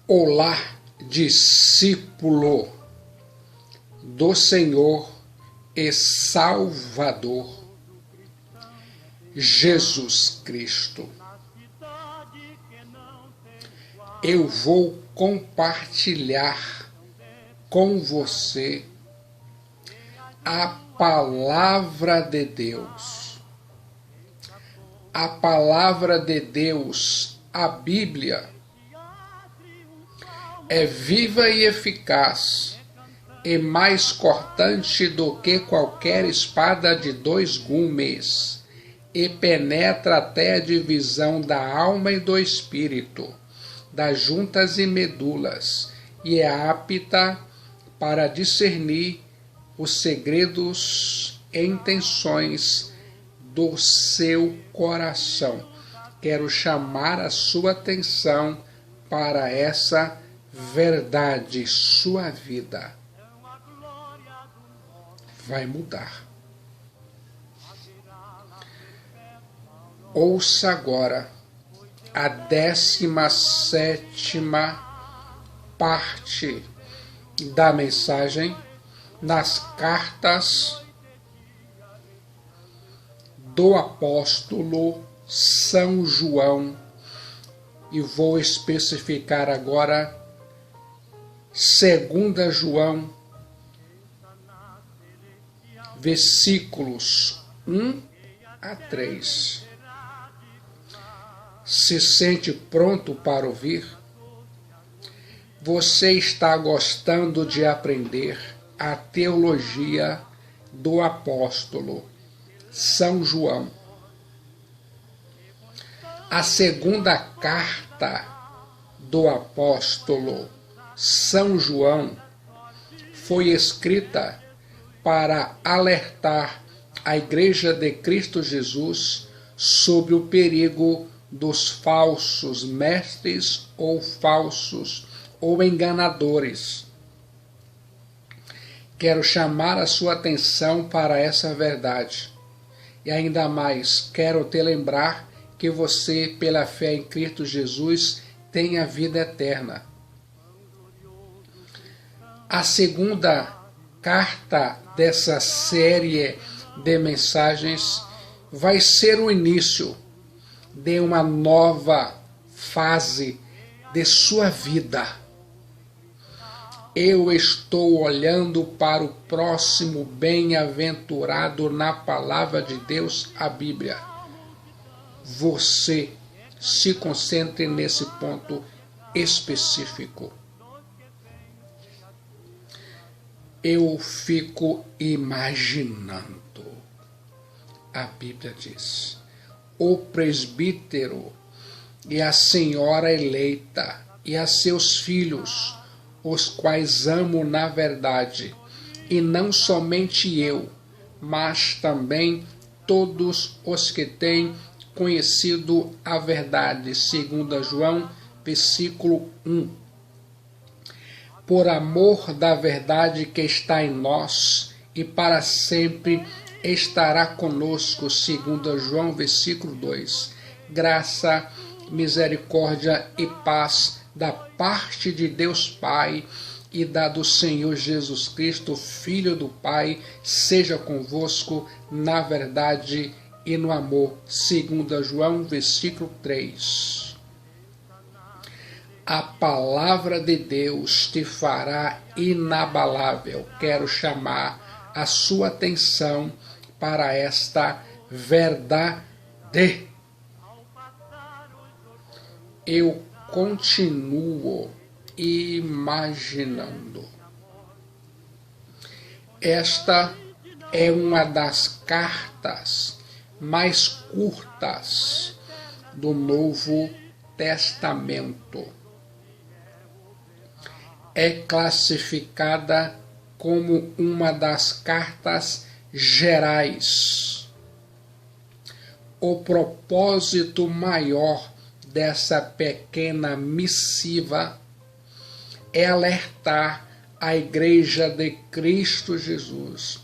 Olá, discípulo do Senhor e Salvador Jesus Cristo. Eu vou compartilhar com você a palavra de Deus. A palavra de Deus, a Bíblia, é viva e eficaz e mais cortante do que qualquer espada de dois gumes, e penetra até a divisão da alma e do espírito, das juntas e medulas, e é apta para discernir os segredos e intenções do seu coração. Quero chamar a sua atenção para essa verdade. Sua vida vai mudar. Ouça agora a 17ª parte da mensagem nas cartas do apóstolo São João, e vou especificar agora 2 João, versículos 1 a 3. Se sente pronto para ouvir? Você está gostando de aprender a teologia do apóstolo São João. A segunda carta do apóstolo São João foi escrita para alertar a Igreja de Cristo Jesus sobre o perigo dos falsos mestres ou falsos ou enganadores. Quero chamar a sua atenção para essa verdade. E ainda mais, quero te lembrar que você, pela fé em Cristo Jesus, tem a vida eterna. A segunda carta dessa série de mensagens vai ser o início de uma nova fase de sua vida. Eu estou olhando para o próximo bem-aventurado na palavra de Deus, a Bíblia. Você se concentre nesse ponto específico. Eu fico imaginando, a Bíblia diz, o presbítero e a senhora eleita e a seus filhos, os quais amo na verdade, e não somente eu, mas também todos os que têm conhecido a verdade. 2 João, versículo 1. Por amor da verdade que está em nós e para sempre estará conosco. 2 João, versículo 2. Graça, misericórdia e paz da parte de Deus Pai e da do Senhor Jesus Cristo, Filho do Pai, seja convosco na verdade e no amor. 2 João, versículo 3. A palavra de Deus te fará inabalável. Quero chamar a sua atenção para esta verdade. Eu continuo imaginando. Esta é uma das cartas mais curtas do Novo Testamento. É classificada como uma das cartas gerais. O propósito maior dessa pequena missiva é alertar a Igreja de Cristo Jesus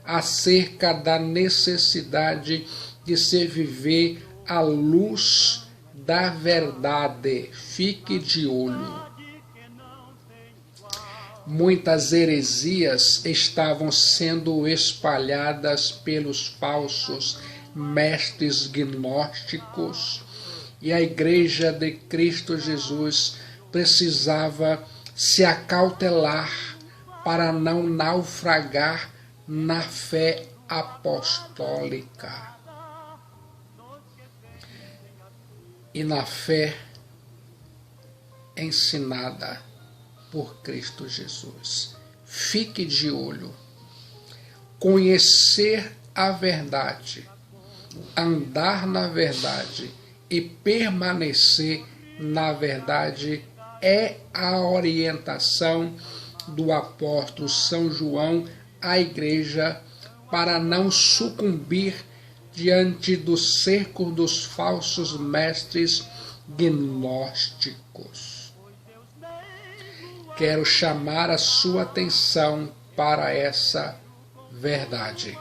acerca da necessidade de se viver à luz da verdade. Fique de olho. muitas heresias estavam sendo espalhadas pelos falsos mestres gnósticos e a Igreja de Cristo Jesus precisava se acautelar para não naufragar na fé apostólica e na fé ensinada por Cristo Jesus. Fique de olho. Conhecer a verdade, andar na verdade e permanecer na verdade é a orientação do apóstolo São João à igreja para não sucumbir diante do cerco dos falsos mestres gnósticos. Quero chamar a sua atenção para essa verdade.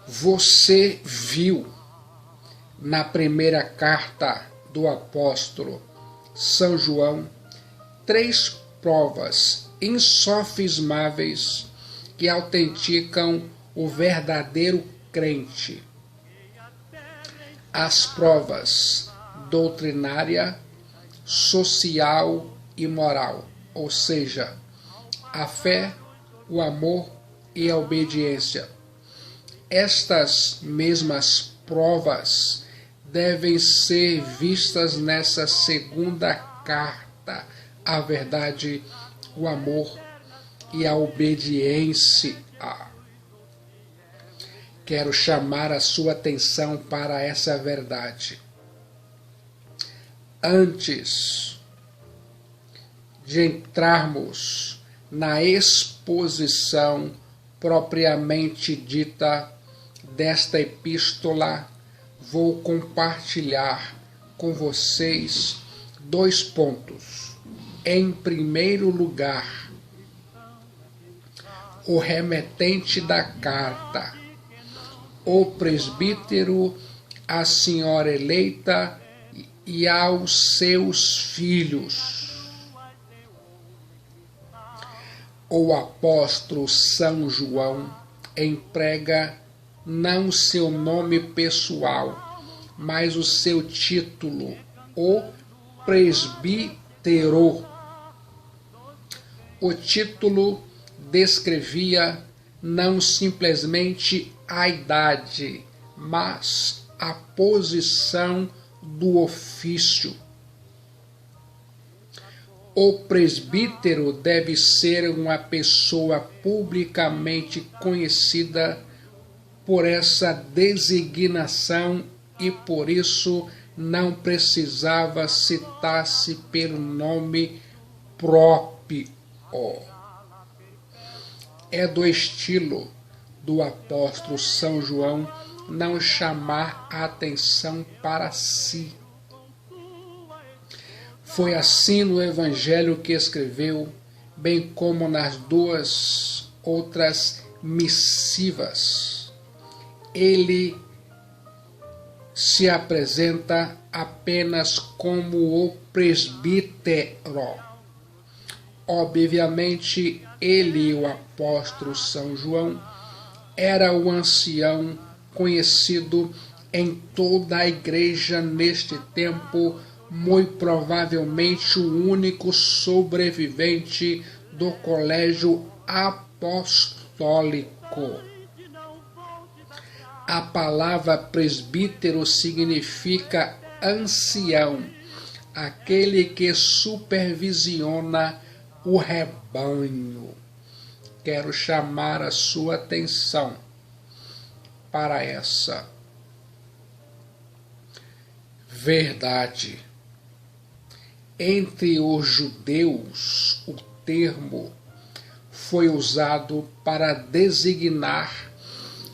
Você viu na primeira carta do apóstolo São João 3 provas insofismáveis que autenticam o verdadeiro crente. As provas doutrinária, social e moral, ou seja, a fé, o amor e a obediência. Estas mesmas provas devem ser vistas nessa segunda carta, a verdade, o amor e a obediência. Quero chamar a sua atenção para essa verdade. Antes de entrarmos na exposição propriamente dita desta epístola, vou compartilhar com vocês 2 pontos. Em primeiro lugar, o remetente da carta, o presbítero, a senhora eleita e aos seus filhos. O apóstolo São João emprega não seu nome pessoal, mas o seu título, o presbítero. O título descrevia não simplesmente a idade, mas a posição do ofício. O presbítero deve ser uma pessoa publicamente conhecida por essa designação e por isso não precisava citar-se pelo nome próprio. É do estilo do apóstolo São João não chamar a atenção para si. Foi assim no evangelho que escreveu, bem como nas 2 outras missivas. Ele se apresenta apenas como o presbítero. Obviamente, ele, o apóstolo São João, era o ancião conhecido em toda a igreja neste tempo, muito provavelmente o único sobrevivente do colégio apostólico. A palavra presbítero significa ancião, aquele que supervisiona o rebanho. Quero chamar a sua atenção para essa verdade. Entre os judeus, o termo foi usado para designar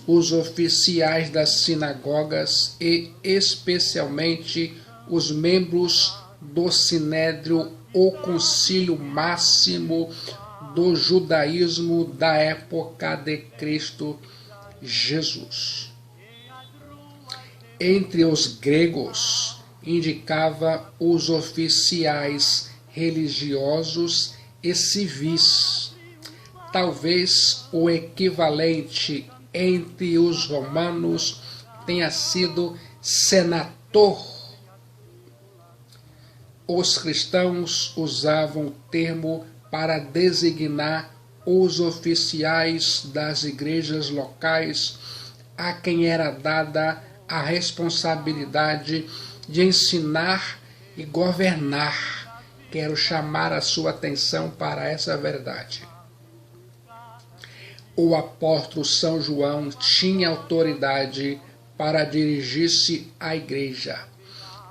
os oficiais das sinagogas e especialmente os membros do Sinédrio, o concílio máximo do judaísmo da época de Cristo Jesus. Entre os gregos, indicava os oficiais religiosos e civis. Talvez o equivalente entre os romanos tenha sido senator. Os cristãos usavam o termo para designar os oficiais das igrejas locais a quem era dada a responsabilidade de ensinar e governar. Quero chamar a sua atenção para essa verdade. O apóstolo São João tinha autoridade para dirigir-se à igreja.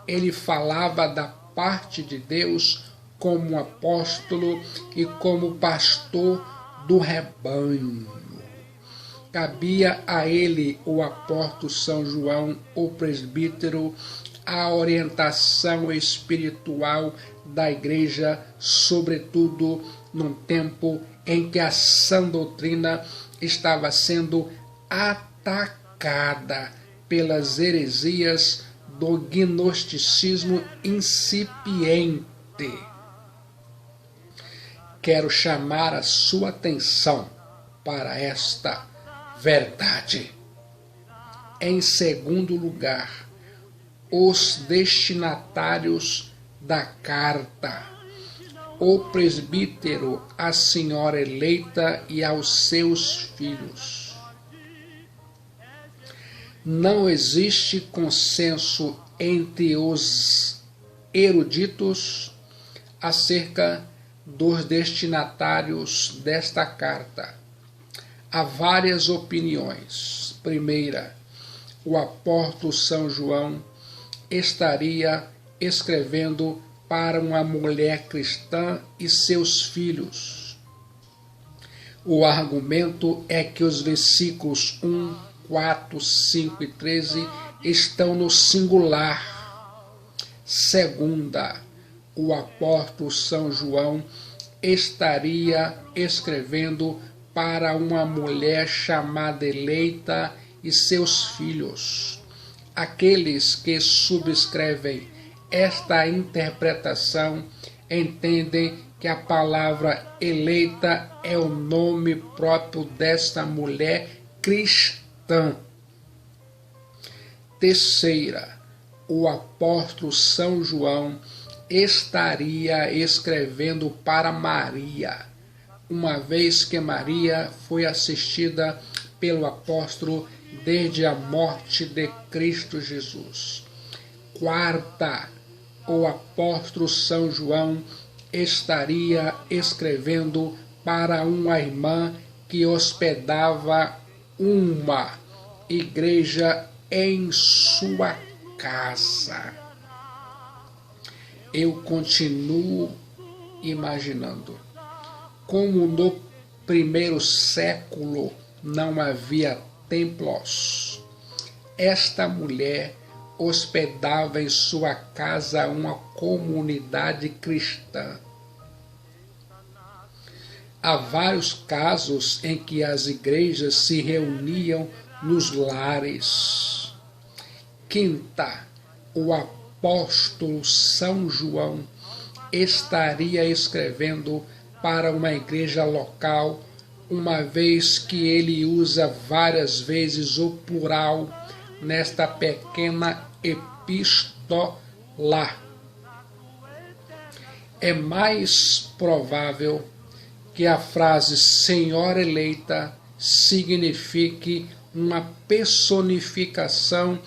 Ele falava da parte de Deus como apóstolo e como pastor do rebanho. Cabia a ele, o apóstolo São João, o presbítero, a orientação espiritual da igreja, sobretudo num tempo em que a sã doutrina estava sendo atacada pelas heresias do gnosticismo incipiente. Quero chamar a sua atenção para esta verdade. Em segundo lugar, os destinatários da carta, o presbítero, a senhora eleita e aos seus filhos. Não existe consenso entre os eruditos acerca dos destinatários desta carta. Há várias opiniões. Primeira, o apóstolo São João estaria escrevendo para uma mulher cristã e seus filhos. O argumento é que os versículos 1, 4, 5 e 13 estão no singular. Segunda, o apóstolo São João estaria escrevendo para uma mulher chamada eleita e seus filhos. Aqueles que subscrevem esta interpretação entendem que a palavra eleita é o nome próprio desta mulher cristã. Terceira, o apóstolo São João estaria escrevendo para Maria, uma vez que Maria foi assistida pelo apóstolo desde a morte de Cristo Jesus. Quarta, o apóstolo São João estaria escrevendo para uma irmã que hospedava uma igreja em sua casa. Eu continuo imaginando como no primeiro século não havia templos. Esta mulher hospedava em sua casa uma comunidade cristã. Há vários casos em que as igrejas se reuniam nos lares. Quinta, o apóstolo São João estaria escrevendo para uma igreja local, uma vez que ele usa várias vezes o plural nesta pequena epístola. É mais provável que a frase senhora eleita signifique uma personificação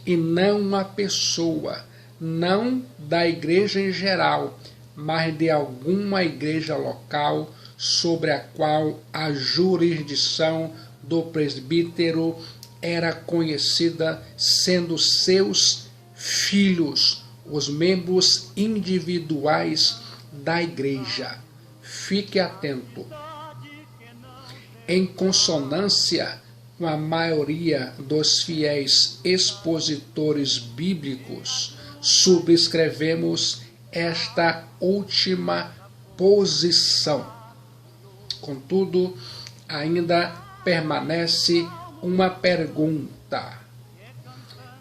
e não uma pessoa, não da igreja em geral, mas de alguma igreja local sobre a qual a jurisdição do presbítero era conhecida, sendo seus filhos os membros individuais da igreja. Fique atento. Em consonância com a maioria dos fiéis expositores bíblicos, subscrevemos esta última posição. Contudo, ainda permanece uma pergunta.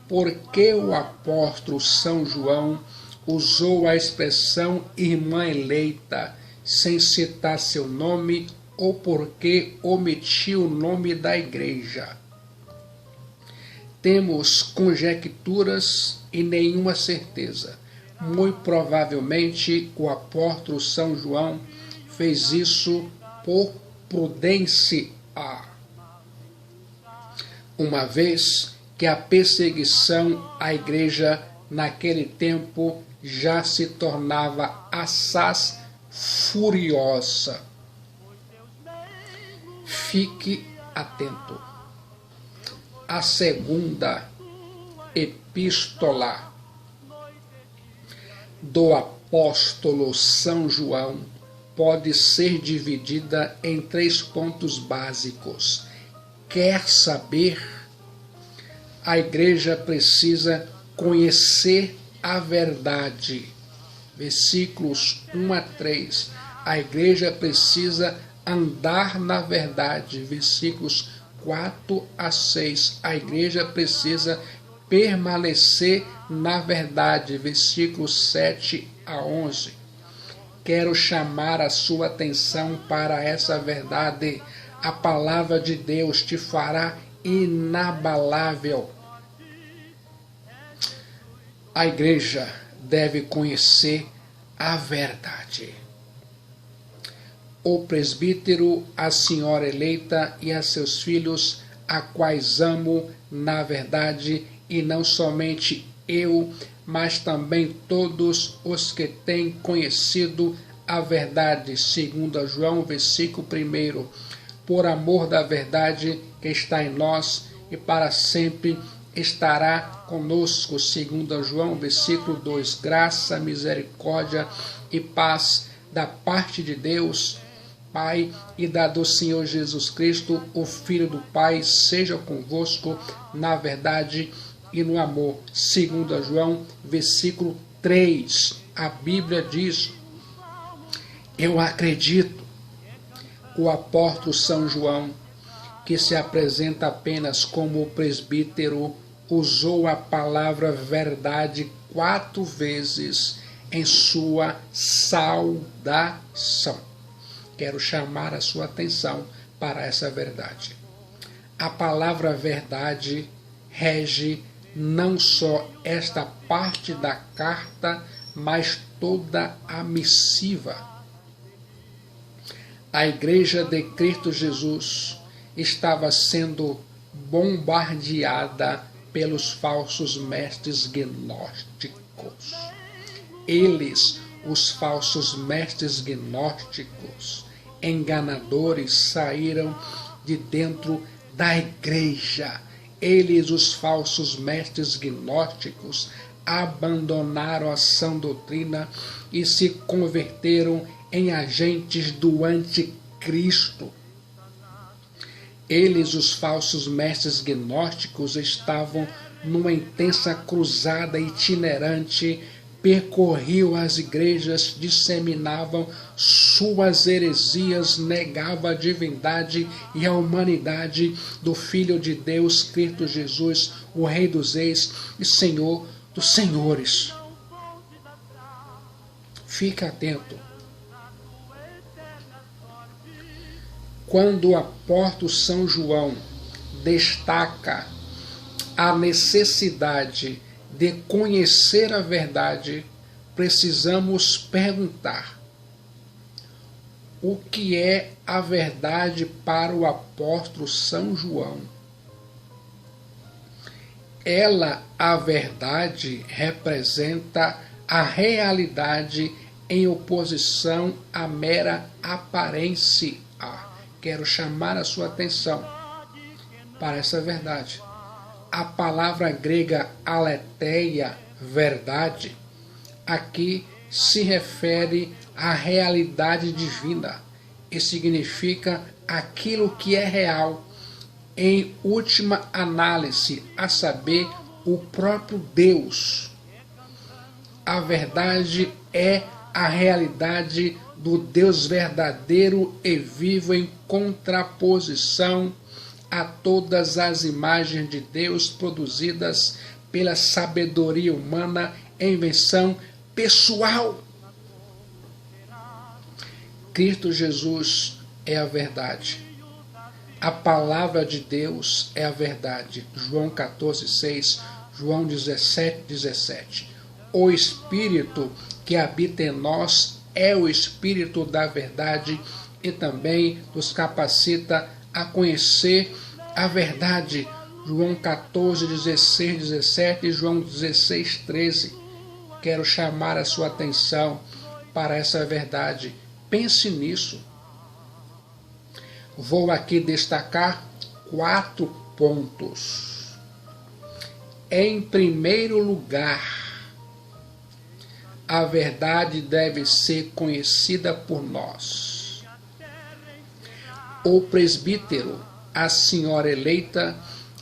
Por que o apóstolo São João usou a expressão irmã eleita, sem citar seu nome ou porque omitiu o nome da igreja. Temos conjecturas e nenhuma certeza. Muito provavelmente o apóstolo São João fez isso por prudência, uma vez que a perseguição à igreja naquele tempo já se tornava assaz furiosa. Fique atento. A segunda epístola do apóstolo São João pode ser dividida em 3 pontos básicos. Quer saber? A igreja precisa conhecer a verdade. Versículos 1 a 3. A igreja precisa andar na verdade. Versículos 4 a 6. A igreja precisa permanecer na verdade. Versículos 7 a 11. Quero chamar a sua atenção para essa verdade. A palavra de Deus te fará inabalável. A igreja deve conhecer a verdade. O presbítero, a senhora eleita e a seus filhos, a quais amo na verdade, e não somente eu, mas também todos os que têm conhecido a verdade, segundo João, versículo 1, por amor da verdade que está em nós e para sempre estará conosco, segundo João, versículo 2, graça, misericórdia e paz da parte de Deus, Pai, e da do Senhor Jesus Cristo, o Filho do Pai, seja convosco na verdade e no amor. Segundo João, versículo 3, a Bíblia diz: eu acredito. O apóstolo São João, que se apresenta apenas como presbítero, usou a palavra verdade 4 vezes em sua saudação. Quero chamar a sua atenção para essa verdade. A palavra verdade rege não só esta parte da carta, mas toda a missiva. A igreja de Cristo Jesus estava sendo bombardeada pelos falsos mestres gnósticos. Eles, os falsos mestres gnósticos, enganadores, saíram de dentro da igreja. Eles, os falsos mestres gnósticos, abandonaram a sã doutrina e se converteram em agentes do anticristo. Eles, os falsos mestres gnósticos, estavam numa intensa cruzada itinerante, percorriam as igrejas, disseminavam suas heresias, negavam a divindade e a humanidade do Filho de Deus, Cristo Jesus, o Rei dos Reis e Senhor dos Senhores. Fique atento. Quando o apóstolo São João destaca a necessidade de conhecer a verdade, precisamos perguntar: o que é a verdade para o apóstolo São João? Ela, a verdade, representa a realidade em oposição à mera aparência. Quero chamar a sua atenção para essa verdade. A palavra grega aletheia, verdade, aqui se refere à realidade divina e significa aquilo que é real, em última análise, a saber, o próprio Deus. A verdade é a realidade do Deus verdadeiro e vivo, em contraposição a todas as imagens de Deus produzidas pela sabedoria humana, invenção pessoal. Cristo Jesus é a verdade. A palavra de Deus é a verdade. João 14:6, João 17:17. O Espírito que habita em nós é o Espírito da verdade e também nos capacita a conhecer a verdade. João 14:16-17 e João 16:13. Quero chamar a sua atenção para essa verdade. Pense nisso. Vou aqui destacar 4 pontos. Em primeiro lugar, a verdade deve ser conhecida por nós. O presbítero, a senhora eleita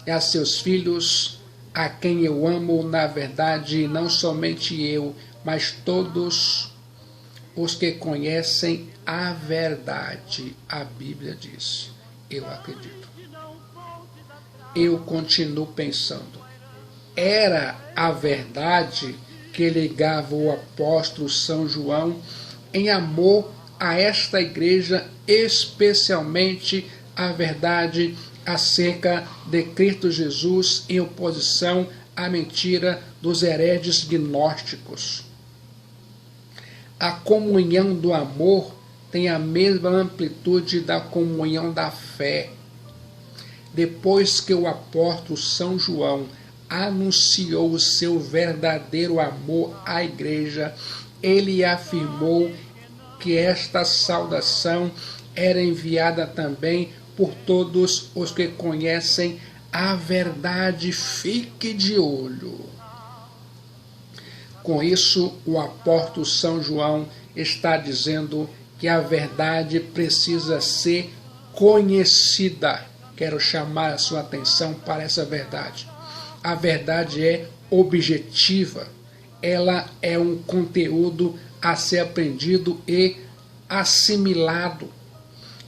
e a seus filhos, a quem eu amo na verdade, não somente eu, mas todos os que conhecem a verdade. A Bíblia diz, eu acredito. Eu continuo pensando, era a verdade que ligava o apóstolo São João em amor a esta igreja, especialmente a verdade acerca de Cristo Jesus em oposição à mentira dos hereges gnósticos. A comunhão do amor tem a mesma amplitude da comunhão da fé. Depois que o apóstolo São João anunciou o seu verdadeiro amor à igreja, ele afirmou que esta saudação era enviada também por todos os que conhecem a verdade. Fique de olho. Com isso, o apóstolo São João está dizendo que a verdade precisa ser conhecida. Quero chamar a sua atenção para essa verdade. A verdade é objetiva. Ela é um conteúdo a ser aprendido e assimilado.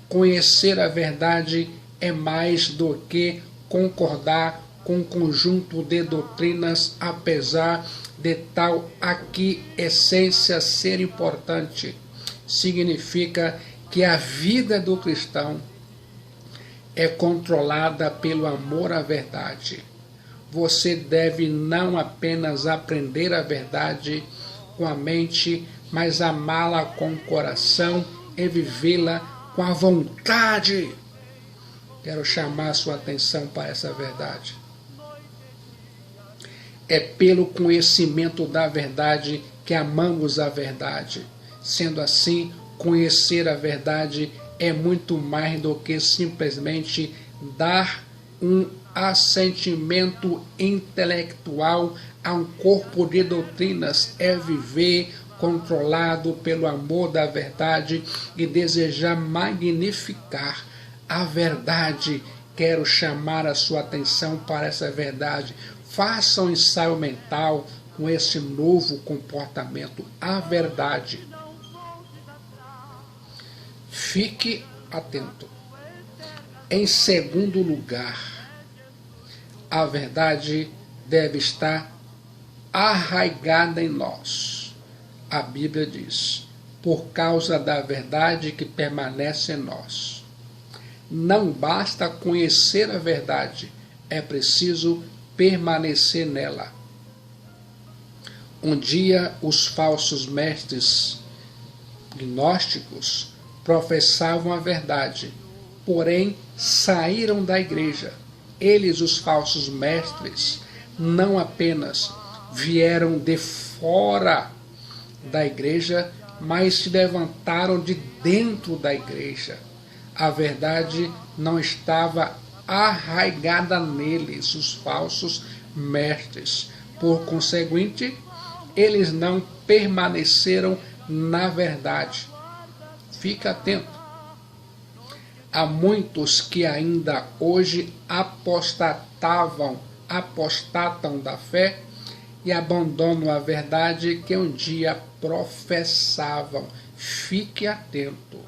Conhecer a verdade é mais do que concordar com um conjunto de doutrinas, apesar de tal aqui essência ser importante. Significa que a vida do cristão é controlada pelo amor à verdade. Você deve não apenas aprender a verdade com a mente, mas amá-la com o coração e vivê-la com a vontade. Quero chamar a sua atenção para essa verdade. É pelo conhecimento da verdade que amamos a verdade. Sendo assim, conhecer a verdade é muito mais do que simplesmente dar um assentimento intelectual a um corpo de doutrinas. É viver controlado pelo amor da verdade e desejar magnificar a verdade. Quero chamar a sua atenção para essa verdade. Faça um ensaio mental com esse novo comportamento, a verdade. Fique atento. Em segundo lugar, a verdade deve estar arraigada em nós. A Bíblia diz, por causa da verdade que permanece em nós. Não basta conhecer a verdade, é preciso permanecer nela. Um dia os falsos mestres gnósticos professavam a verdade, porém saíram da igreja. Eles, os falsos mestres, não apenas vieram de fora da igreja, mas se levantaram de dentro da igreja. A verdade não estava arraigada neles, os falsos mestres. Por conseguinte, eles não permaneceram na verdade. Fique atento. Há muitos que ainda hoje apostatam da fé e abandonam a verdade que um dia professavam. Fique atento.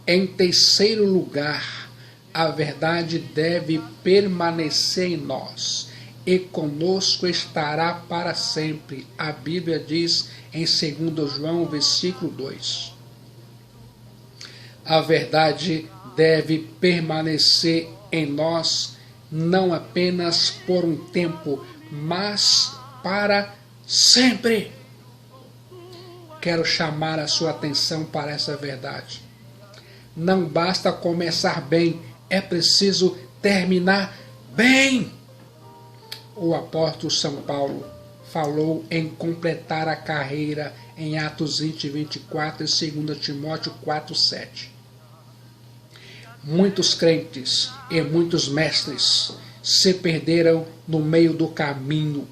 Em terceiro lugar, a verdade deve permanecer em nós. e conosco estará para sempre. A Bíblia diz em 2 João, versículo 2. A verdade deve permanecer em nós, não apenas por um tempo, mas para sempre. Quero chamar a sua atenção para essa verdade. Não basta começar bem, é preciso terminar bem. O apóstolo São Paulo falou em completar a carreira em Atos 20, 24 e 2 Timóteo 4, 7. Muitos crentes e muitos mestres se perderam no meio do caminho,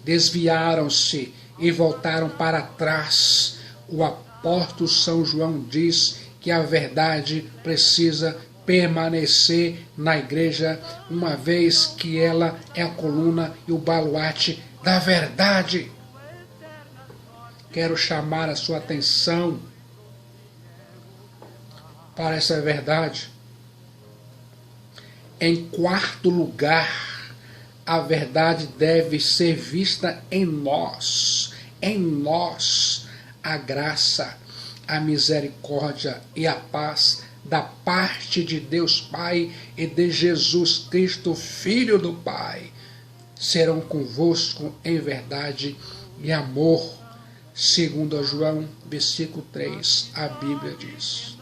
desviaram-se e voltaram para trás. O apóstolo São João diz que a verdade precisa permanecer na igreja, uma vez que ela é a coluna e o baluarte da verdade. Quero chamar a sua atenção para essa verdade. Em quarto lugar, a verdade deve ser vista em nós. Em nós, a graça, a misericórdia e a paz da parte de Deus Pai e de Jesus Cristo, Filho do Pai, serão convosco em verdade e amor. 2 João, versículo 3, a Bíblia diz.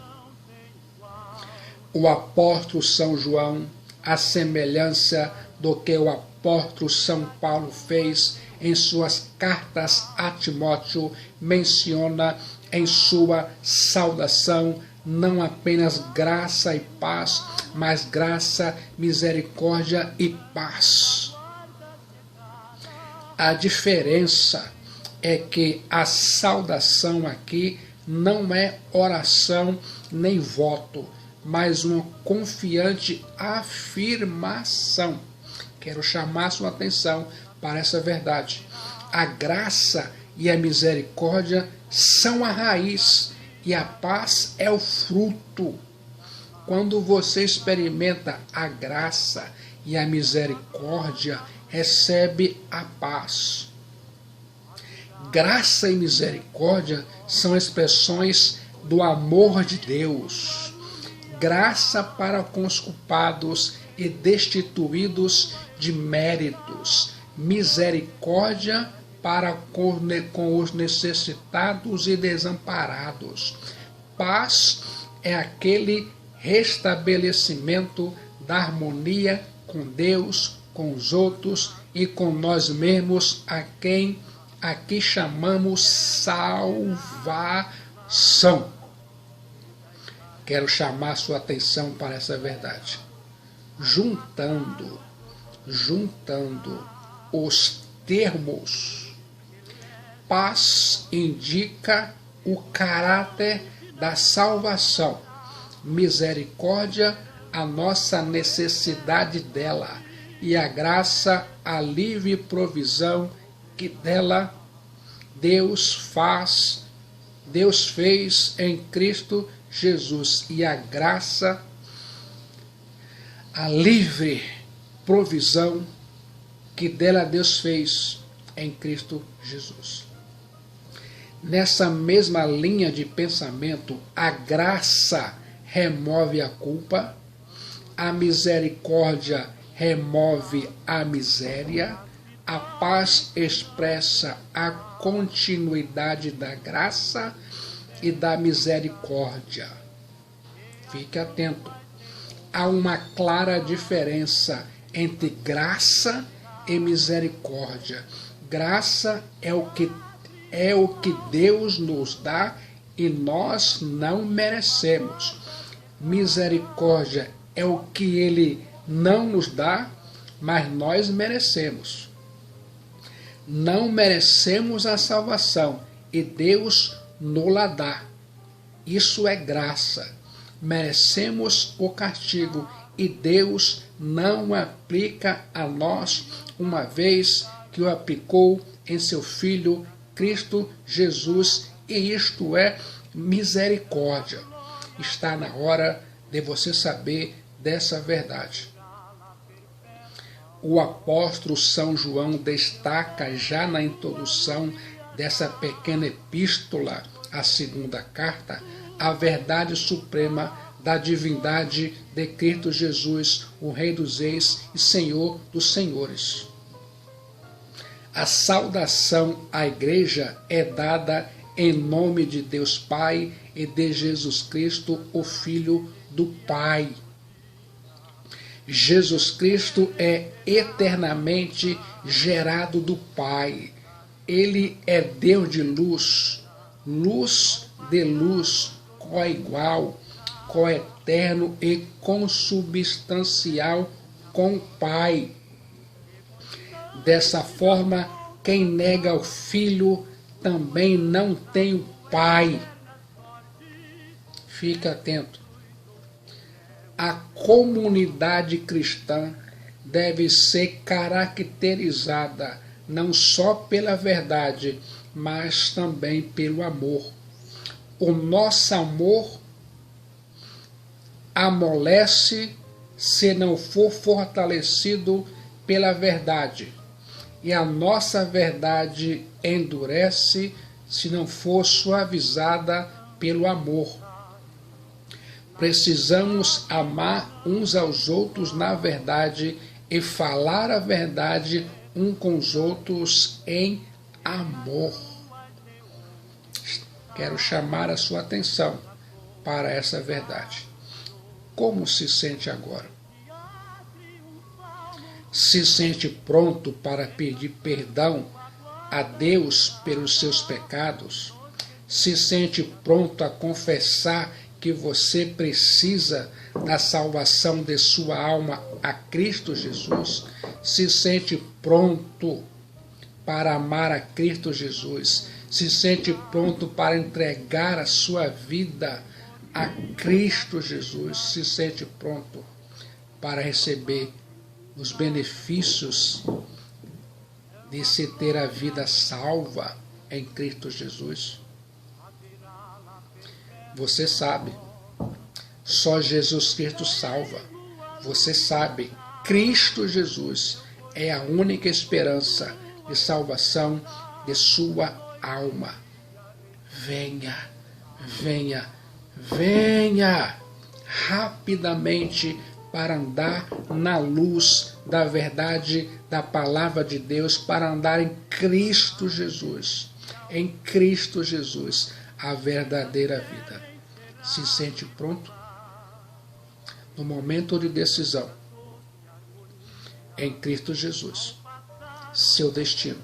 O apóstolo São João, a semelhança do que o apóstolo São Paulo fez em suas cartas a Timóteo, menciona em sua saudação não apenas graça e paz, mas graça, misericórdia e paz. A diferença é que a saudação aqui não é oração nem voto, mas uma confiante afirmação. Quero chamar sua atenção para essa verdade. A graça e a misericórdia são a raiz e a paz é o fruto. Quando você experimenta a graça e a misericórdia, recebe a paz. Graça e misericórdia são expressões do amor de Deus. Graça para com os culpados e destituídos de méritos. Misericórdia para com os necessitados e desamparados. Paz é aquele restabelecimento da harmonia com Deus, com os outros e com nós mesmos, a quem aqui chamamos salvação. Quero chamar sua atenção para essa verdade. Juntando os termos, paz indica o caráter da salvação, misericórdia a nossa necessidade dela e a graça a livre provisão que dela Deus fez em Cristo Jesus, e a graça a livre provisão que dela Deus fez em Cristo Jesus. Nessa mesma linha de pensamento, a graça remove a culpa, a misericórdia remove a miséria, a paz expressa a continuidade da graça e da misericórdia. Fique atento. Há uma clara diferença entre graça e misericórdia. Graça é o que Deus nos dá e nós não merecemos. Misericórdia é o que Ele não nos dá, mas nós merecemos. Não merecemos a salvação e Deus nos-la dá. Isso é graça. Merecemos o castigo e Deus não aplica a nós, uma vez que o aplicou em seu Filho Cristo Jesus, e isto é misericórdia. Está na hora de você saber dessa verdade. o apóstolo São João destaca já na introdução dessa pequena epístola, a segunda carta, a verdade suprema da divindade de Cristo Jesus, o Rei dos Reis e Senhor dos Senhores. A saudação à Igreja é dada em nome de Deus Pai e de Jesus Cristo, o Filho do Pai. Jesus Cristo é eternamente gerado do Pai. Ele é Deus de luz, luz de luz, coigual, coeterno e consubstancial com o Pai. Dessa forma, quem nega o Filho também não tem o Pai. Fica atento. A comunidade cristã deve ser caracterizada não só pela verdade, mas também pelo amor. O nosso amor amolece se não for fortalecido pela verdade, e a nossa verdade endurece se não for suavizada pelo amor. Precisamos amar uns aos outros na verdade e falar a verdade uns com os outros em amor. Quero chamar a sua atenção para essa verdade. Como se sente agora? Se sente pronto para pedir perdão a Deus pelos seus pecados? Se sente pronto a confessar que você precisa da salvação de sua alma a Cristo Jesus? Se sente pronto para amar a Cristo Jesus? Se sente pronto para entregar a sua vida a Cristo Jesus? Se sente pronto para receber os benefícios de se ter a vida salva em Cristo Jesus? Você sabe, só Jesus Cristo salva. Você sabe, Cristo Jesus é a única esperança de salvação de sua alma. Venha, venha, venha rapidamente para andar na luz da verdade da palavra de Deus, para andar em Cristo Jesus. Em Cristo Jesus, a verdadeira vida. Se sente pronto? No momento de decisão, em Cristo Jesus, seu destino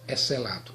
é selado.